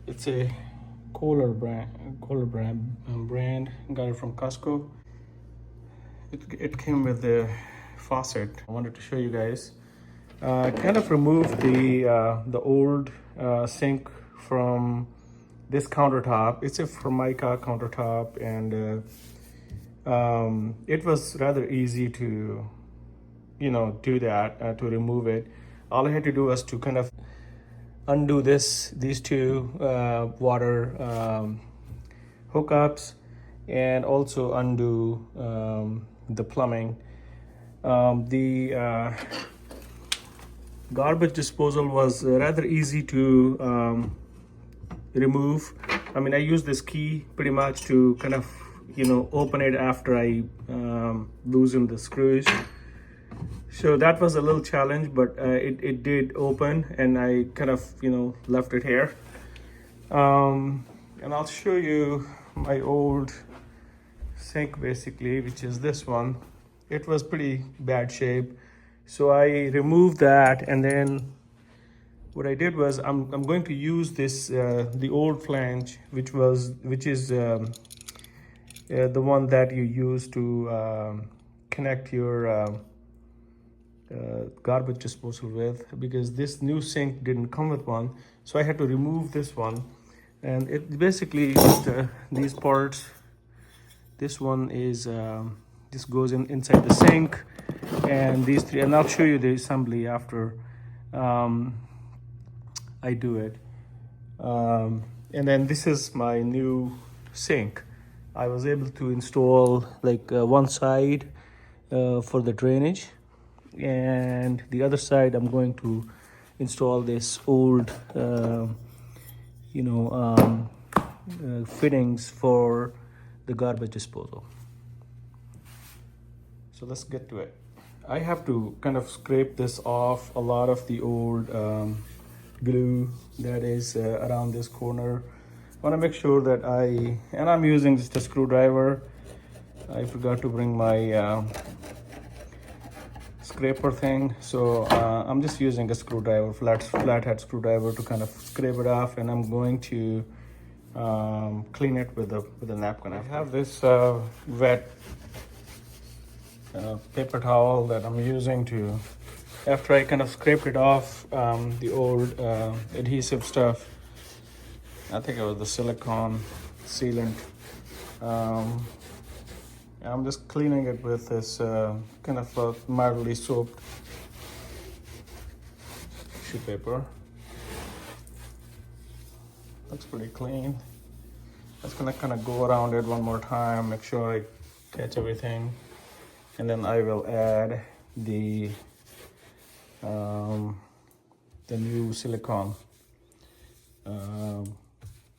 It's a Kohler brand. Got it from Costco. It came with the faucet. I wanted to show you guys. Kind of removed the old sink from this countertop. It's a Formica countertop, and it was rather easy to do that, to remove it. All I had to do was to kind of undo these two water hookups, and also undo the plumbing. The garbage disposal was rather easy to remove. I mean, I use this key pretty much to kind of open it after I loosen the screws. So that was a little challenge, but it did open, and I kind of left it here. And I'll show you my old sink, basically, which is this one. It was pretty bad shape, so I removed that, and then what I did was I'm going to use this the old flange, which is the one that you use to connect your garbage disposal with, because this new sink didn't come with one, so I had to remove this one. And it basically just these parts. This one is this goes inside the sink, and these three, and I'll show you the assembly after I do it. And then this is my new sink. I was able to install like one side for the drainage, and the other side I'm going to install this old fittings for the garbage disposal. So let's get to it. I have to kind of scrape this off a lot of the old glue that is around this corner. I want to make sure that I'm using just a screwdriver. I forgot to bring my scraper thing, so I'm just using a screwdriver, flathead screwdriver, to kind of scrape it off, and I'm going to clean it with a napkin. I have this wet paper towel that I'm using to, after I kind of scraped it off the old adhesive stuff. I think it was the silicone sealant. I'm just cleaning it with this kind of mildly soaped tissue paper. Looks pretty clean. Just gonna kind of go around it one more time, make sure I catch everything, and then I will add the new silicone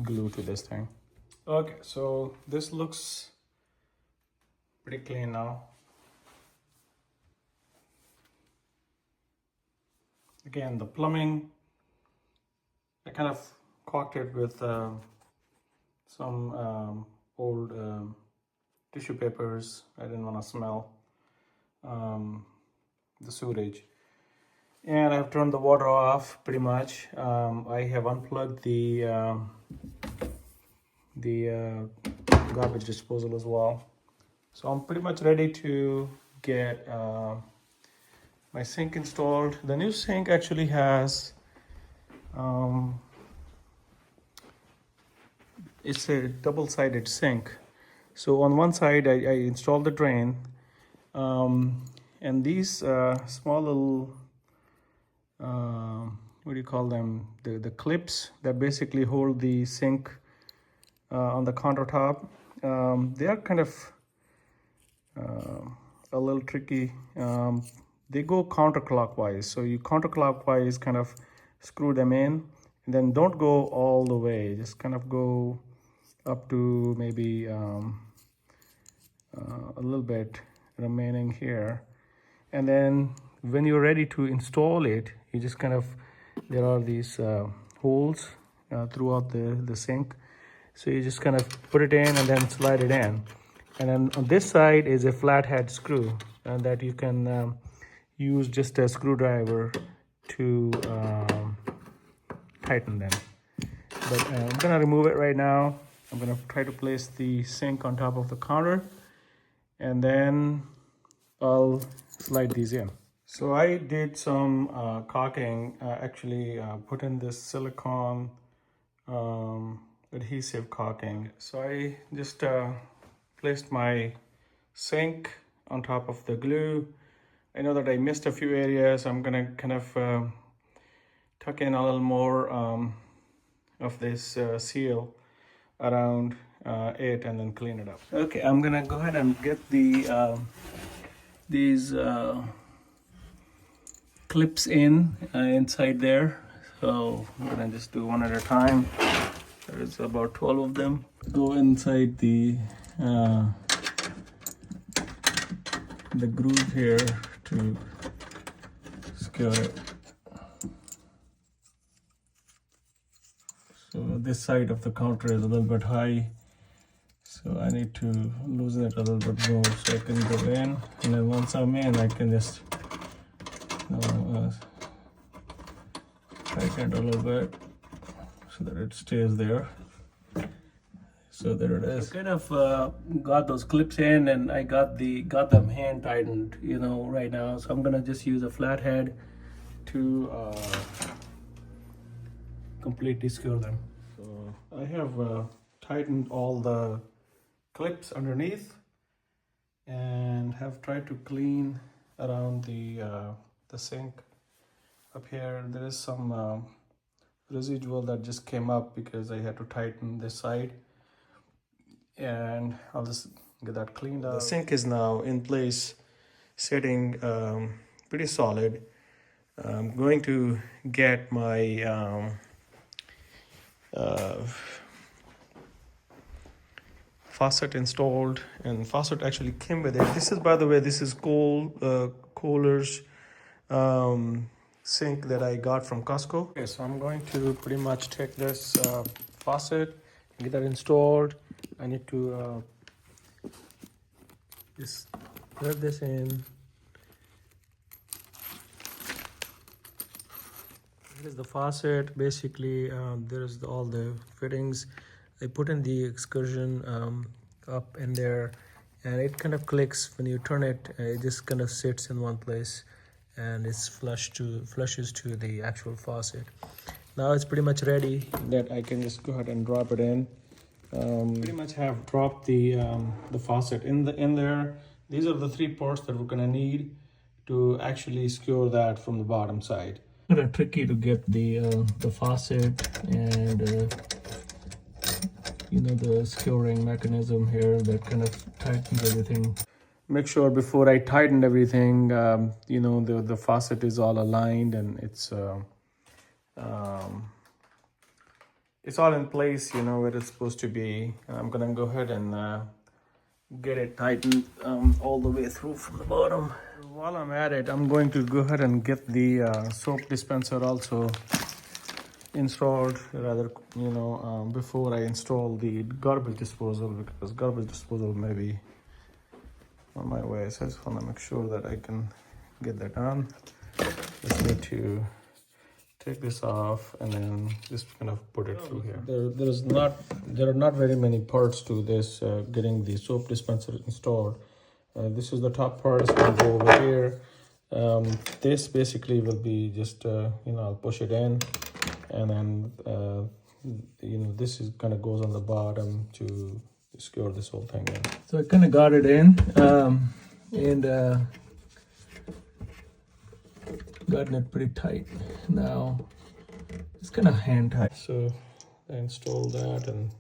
glue to this thing. Okay, so this looks pretty clean now. Again, the plumbing, I kind of caulked it with some old tissue papers. I didn't want to smell the sewage. And I've turned the water off pretty much. I have unplugged the garbage disposal as well. So I'm pretty much ready to get my sink installed. The new sink actually has, it's a double-sided sink. So on one side I installed the drain, and these small little, what do you call them? The clips that basically hold the sink on the countertop. They are kind of a little tricky. They go counterclockwise, so you counterclockwise kind of screw them in, and then don't go all the way, just kind of go up to maybe a little bit remaining here. And then when you're ready to install it, you just kind of, there are these holes throughout the sink, so you just kind of put it in and then slide it in. And then on this side is a flathead screw, and that you can use just a screwdriver to tighten them. But I'm gonna remove it right now. I'm gonna try to place the sink on top of the counter, and then I'll slide these in. So I did some caulking, actually put in this silicone adhesive caulking. So I just placed my sink on top of the glue. I know that I missed a few areas. I'm gonna kind of tuck in a little more of this seal around it and then clean it up. Okay, I'm gonna go ahead and get the these clips in inside there. So I'm gonna just do one at a time. There's about 12 of them. Go inside the groove here to secure it. So this side of the counter is a little bit high, so I need to loosen it a little bit more so I can go in, and then once I'm in I can just tighten it a little bit so that it stays there. So there it is. I kind of got those clips in, and I got them hand tightened, you know, right now. So I'm gonna just use a flathead to completely secure them. So I have tightened all the clips underneath and have tried to clean around the sink up here. There is some residual that just came up because I had to tighten this side, and I'll just get that cleaned up. The sink is now in place, sitting pretty solid. I'm going to get my faucet installed, and faucet actually came with it. This is, by the way, this is Kohler's sink that I got from Costco. Okay, so I'm going to pretty much take this faucet, get that installed. I need to just thread this in. Here's the faucet. Basically, there's all the fittings. I put in the excursion up in there, and it kind of clicks when you turn it. It just kind of sits in one place, and it's flushes to the actual faucet. Now it's pretty much ready that I can just go ahead and drop it in. Pretty much have dropped the faucet in there. These are the 3 ports that we're gonna need to actually secure that from the bottom side. Kind of tricky to get the faucet and you know, the securing mechanism here that kind of tightens everything. Make sure before I tighten everything, you know, the faucet is all aligned and it's all in place, you know, where it's supposed to be. I'm gonna go ahead and get it tightened all the way through from the bottom. While I'm at it, I'm going to go ahead and get the soap dispenser also installed, rather, you know, before I install the garbage disposal, because garbage disposal may be on my way. So I just want to make sure that I can get that done. Just need to take this off and then just kind of put it through here. There are not very many parts to this getting the soap dispenser installed. This is the top part. It's going to go over here. This basically will be just you know, I'll push it in, and then you know, this is kind of goes on the bottom to secure this whole thing in. So I kind of got it in, and gotten it pretty tight. Now it's kind of hand tight. So I install that and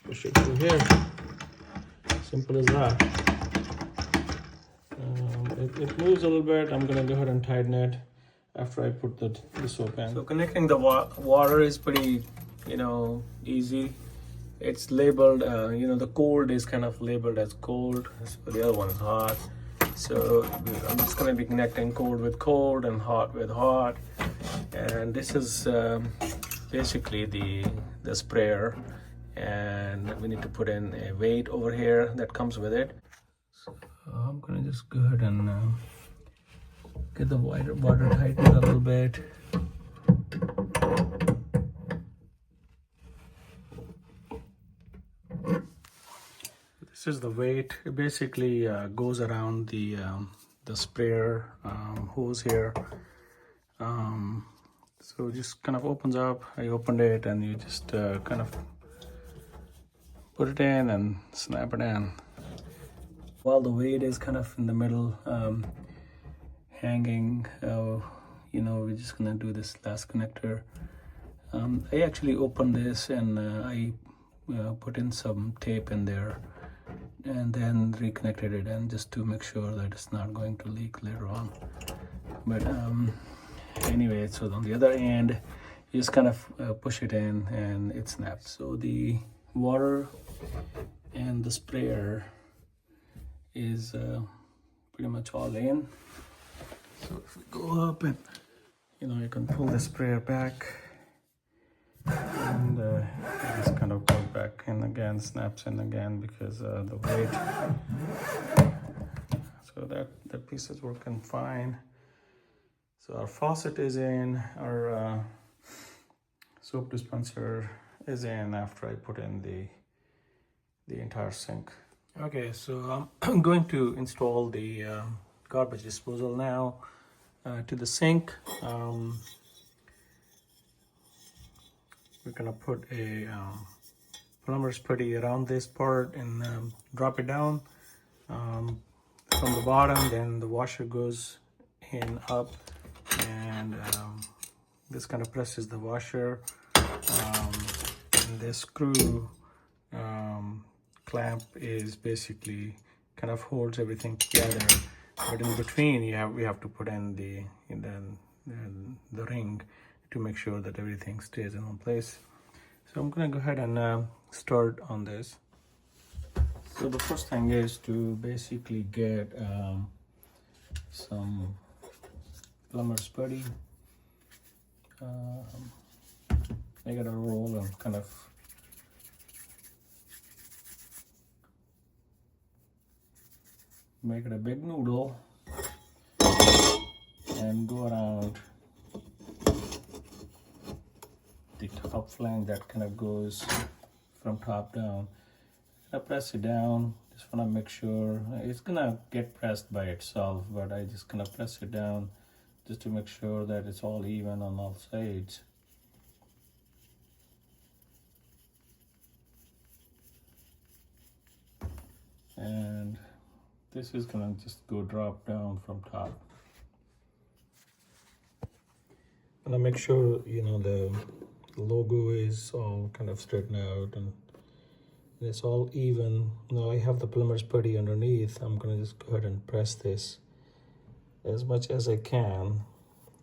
push it through here. Simple as that. It moves a little bit. I'm gonna go ahead and tighten it after I put the soap in. So connecting the water is pretty, you know, easy. It's labeled, you know, the cold is kind of labeled as cold, so the other one is hot. So I'm just gonna be connecting cold with cold and hot with hot. And this is basically the sprayer, and we need to put in a weight over here that comes with it. So I'm gonna just go ahead and get the water tightened a little bit. This is the weight. It basically goes around the sprayer hose here. So it just kind of opens up. I opened it and you just kind of put it in and snap it in. While the weight is kind of in the middle, hanging, you know, we're just gonna do this last connector. I actually opened this and I put in some tape in there and then reconnected it, and just to make sure that it's not going to leak later on. But anyway, so on the other end, you just kind of push it in and it snaps. So the water and the sprayer is pretty much all in. So if we go up and, you know, you can pull the sprayer back and it just kind of goes back in again, snaps in again because the weight. So that piece is working fine. So our faucet is in, our soap dispenser is in after I put in the entire sink. Okay, so I'm going to install the garbage disposal now to the sink. We're gonna put a plumber's putty around this part and drop it down from the bottom. Then the washer goes in up, and this kind of presses the washer. And this screw clamp is basically kind of holds everything together. But in between, we have to put in the ring to make sure that everything stays in one place. So I'm gonna go ahead and start on this. So the first thing is to basically get some plumber's putty. I got a roll and kind of make it a big noodle and go around the top flange that kind of goes from top down. I press it down. Just want to make sure it's gonna get pressed by itself, but I just kind of press it down just to make sure that it's all even on all sides. And this is gonna just go drop down from top. And I make sure, you know, the logo is all kind of straightened out and it's all even. Now I have the plumber's putty underneath. I'm gonna just go ahead and press this as much as I can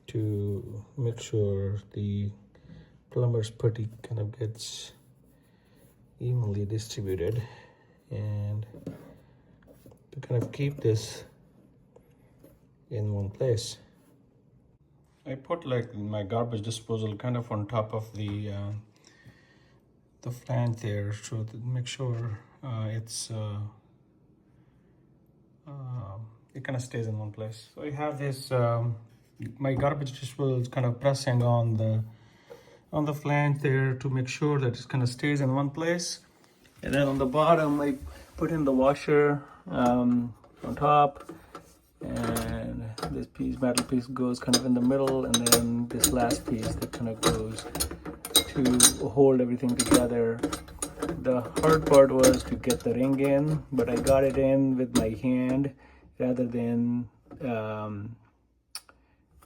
to make sure the plumber's putty kind of gets evenly distributed, and to kind of keep this in one place. I put like my garbage disposal kind of on top of the flange there, so to make sure it kind of stays in one place. So I have this my garbage disposal is kind of pressing on the flange there to make sure that it kind of stays in one place. And then on the bottom, I put in the washer on top, and this metal piece goes kind of in the middle, and then this last piece that kind of goes to hold everything together. The hard part was to get the ring in, but I got it in with my hand rather than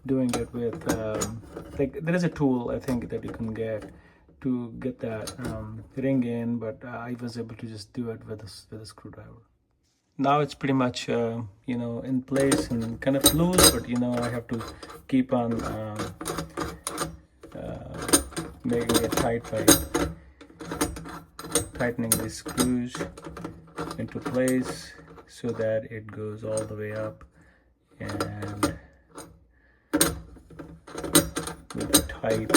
doing it with like there is a tool I think that you can get to get that ring in, but I was able to just do it with a screwdriver. Now it's pretty much you know, in place and kind of loose, but you know, I have to keep on making it tight by tightening the screws into place so that it goes all the way up and will be tight.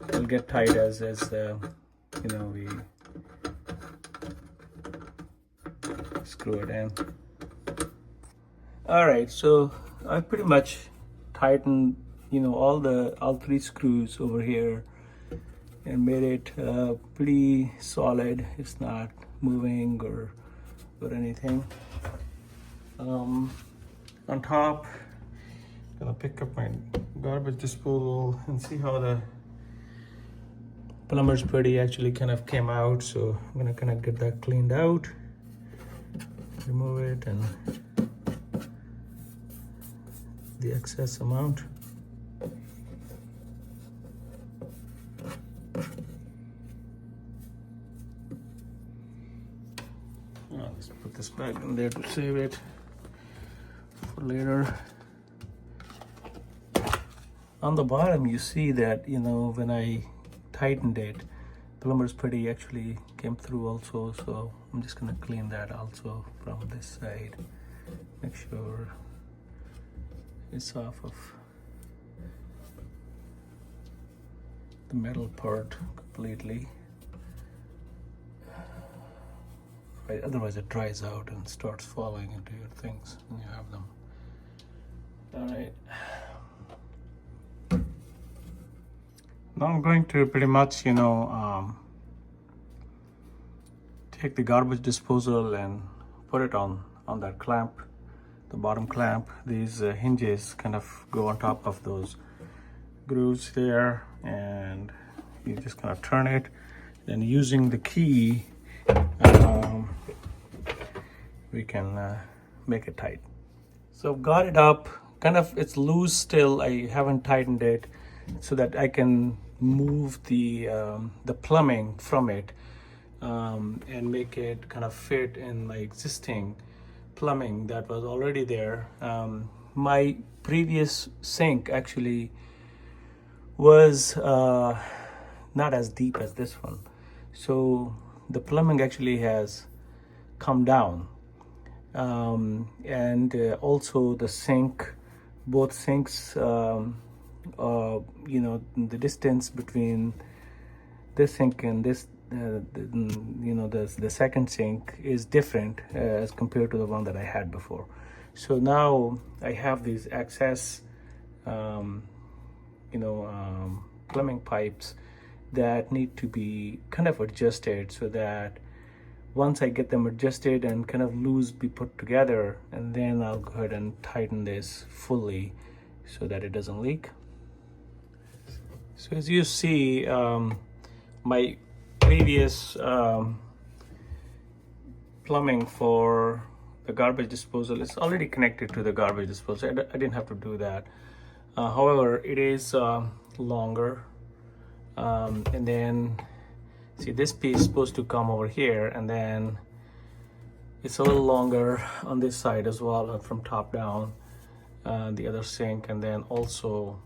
It'll get tight as you know, we screw it in. All right, so I pretty much tightened, you know, all three screws over here and made it pretty solid. It's not moving or anything. On top, gonna pick up my garbage disposal and see how the plumber's putty actually kind of came out. So I'm gonna kind of get that cleaned out, remove it and the excess amount. Let's put this back in there to save it for later. On the bottom, you see that, you know, when I tightened it, plumber's putty actually came through also. So I'm just gonna clean that also from this side. Make sure it's off of the metal part completely. Otherwise it dries out and starts falling into your things when you have them. All right. Now I'm going to pretty much, you know, take the garbage disposal and put it on that clamp, the bottom clamp. These hinges kind of go on top of those grooves there, and you just kind of turn it. Then using the key, we can make it tight. So I've got it up, kind of it's loose still. I haven't tightened it so that I can move the plumbing from it and make it kind of fit in my existing plumbing that was already there. My previous sink actually was not as deep as this one, so the plumbing actually has come down, and also the sink, both sinks, you know, the distance between this sink and this, you know, the second sink is different as compared to the one that I had before. So now I have these excess, you know, plumbing pipes that need to be kind of adjusted, so that once I get them adjusted and kind of loose, be put together, and then I'll go ahead and tighten this fully so that it doesn't leak. So as you see, my previous plumbing for the garbage disposal is already connected to the garbage disposal. I didn't have to do that. However, it is longer, and then see, this piece is supposed to come over here, and then it's a little longer on this side as well, from top down, the other sink, and then also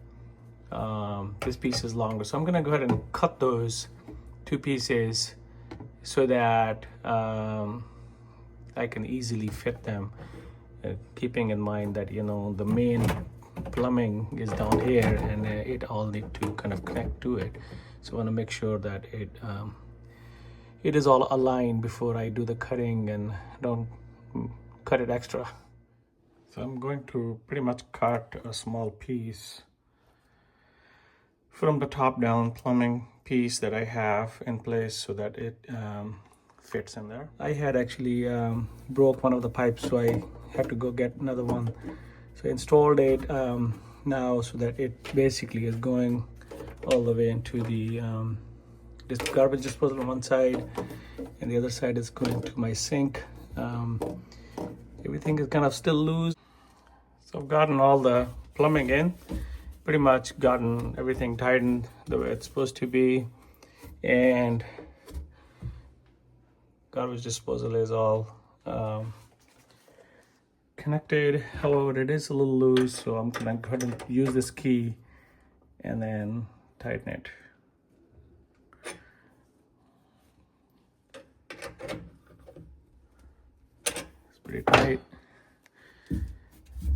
this piece is longer. So I'm gonna go ahead and cut those two pieces so that I can easily fit them, keeping in mind that, you know, the main plumbing is down here, and it all need to kind of connect to it. So I want to make sure that it is all aligned before I do the cutting and don't cut it extra. So I'm going to pretty much cut a small piece from the top down plumbing piece that I have in place so that it fits in there. I had actually broke one of the pipes, so I had to go get another one. So I installed it now so that it basically is going all the way into the garbage disposal on one side, and the other side is going to my sink. Everything is kind of still loose. So I've gotten all the plumbing in, pretty much gotten everything tightened the way it's supposed to be, and garbage disposal is all connected. However, it is a little loose, so I'm gonna go ahead and use this key and then tighten it. It's pretty tight.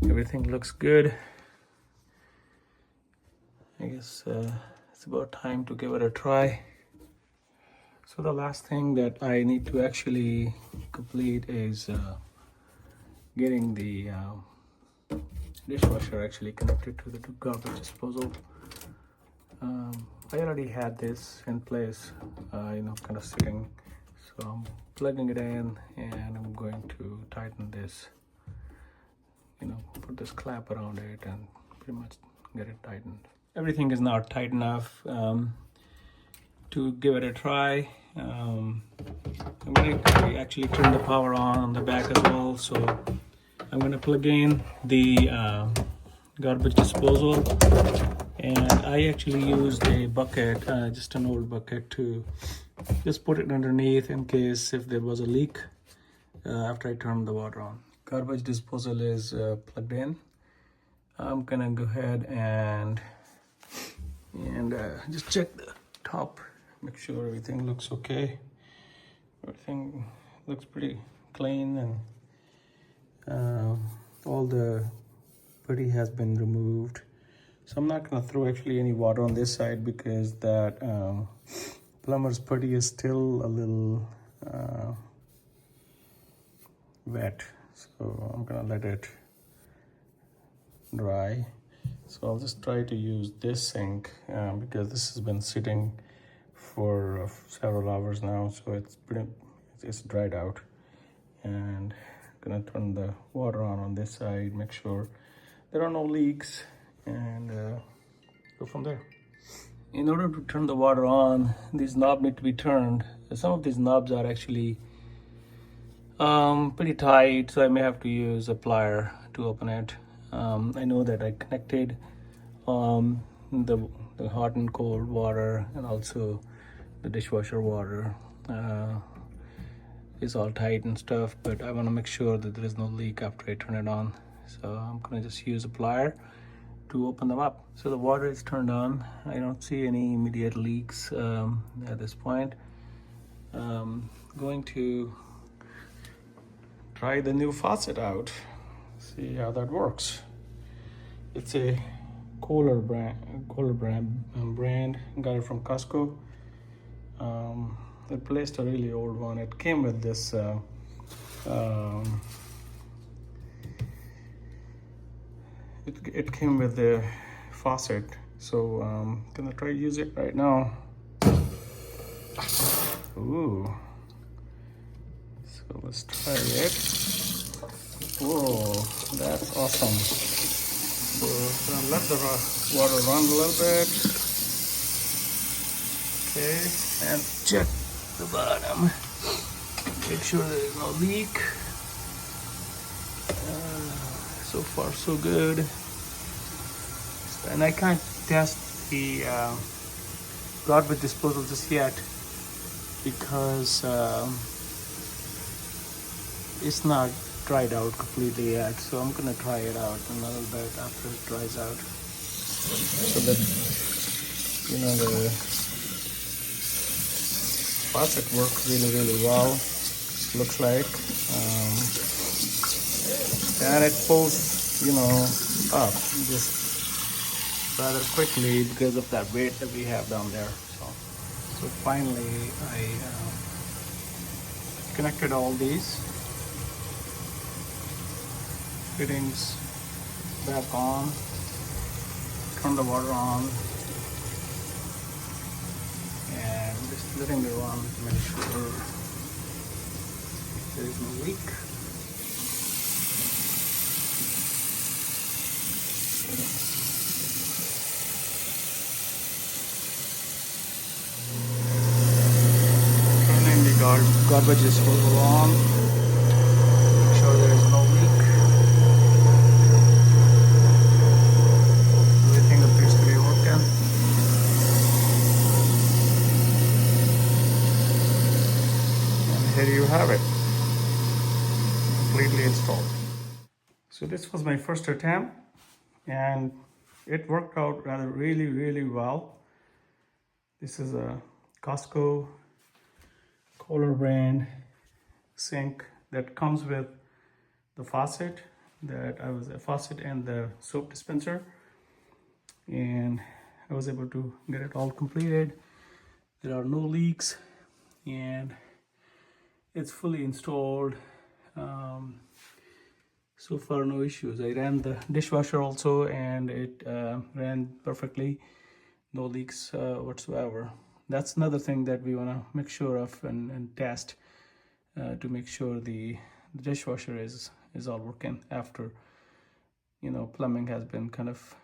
Everything looks good. I guess it's about time to give it a try. So the last thing that I need to actually complete is getting the dishwasher actually connected to the garbage disposal. I already had this in place, you know, kind of sitting, So I'm plugging it in and I'm going to tighten this, put this clamp around it and pretty much get it tightened. Everything is now tight enough to give it a try. I'm going to actually turn the power on the back as well. So I'm going to plug in the garbage disposal, and I actually used a bucket, just an old bucket, to just put it underneath in case if there was a leak after I turned the water on. Garbage disposal is plugged in. I'm gonna go ahead and just check the top, make sure everything looks okay. Everything looks pretty clean, and all the putty has been removed. So I'm not gonna throw actually any water on this side because that plumber's putty is still a little wet. So I'm gonna let it dry. So I'll just try to use this sink because this has been sitting for several hours now, so it's dried out. And I'm gonna turn the water on this side, make sure there are no leaks, and go from there. In order to turn the water on, these knobs need to be turned. Some of these knobs are actually pretty tight, so I may have to use a plier to open it. I know that I connected the hot and cold water, and also the dishwasher water is all tight and stuff, but I want to make sure that there is no leak after I turn it on. So I'm going to just use a plier to open them up. So the water is turned on. I don't see any immediate leaks at this point. Going to try the new faucet out, see how that works. It's a Kohler brand. Got it from Costco. I replaced a really old one. It came with this it came with the faucet, so I'm gonna try to use it right now. Ooh, so let's try it. Whoa, that's awesome. So I'm gonna let the water run a little bit. Okay, and check the bottom. Make sure there is no leak. So far so good. And I can't test the garbage disposal just yet because it's not dried out completely yet. So I'm gonna try it out a little bit after it dries out, so that the faucet works really well, looks like. And it pulls up just rather quickly because of that weight that we have down there. So finally I connected all these fittings back on, turn the water on, and just letting it run to make sure there is no leak. Turning the garbage disposal on, make sure there is no leak. Everything appears to be working. And here you have it, completely installed. So this was my first attempt, and it worked out rather really well. This is a Costco Kohler brand sink that comes with the faucet, a faucet and the soap dispenser, and I was able to get it all completed. There are no leaks, and it's fully installed. So far no issues. I ran the dishwasher also, and it ran perfectly, no leaks whatsoever. that's another thing that we want to make sure of and test to make sure the dishwasher is all working after, you know, plumbing has been kind of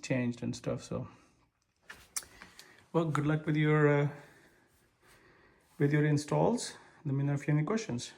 changed and stuff. So, well, good luck with your installs. Let me know if you have any questions.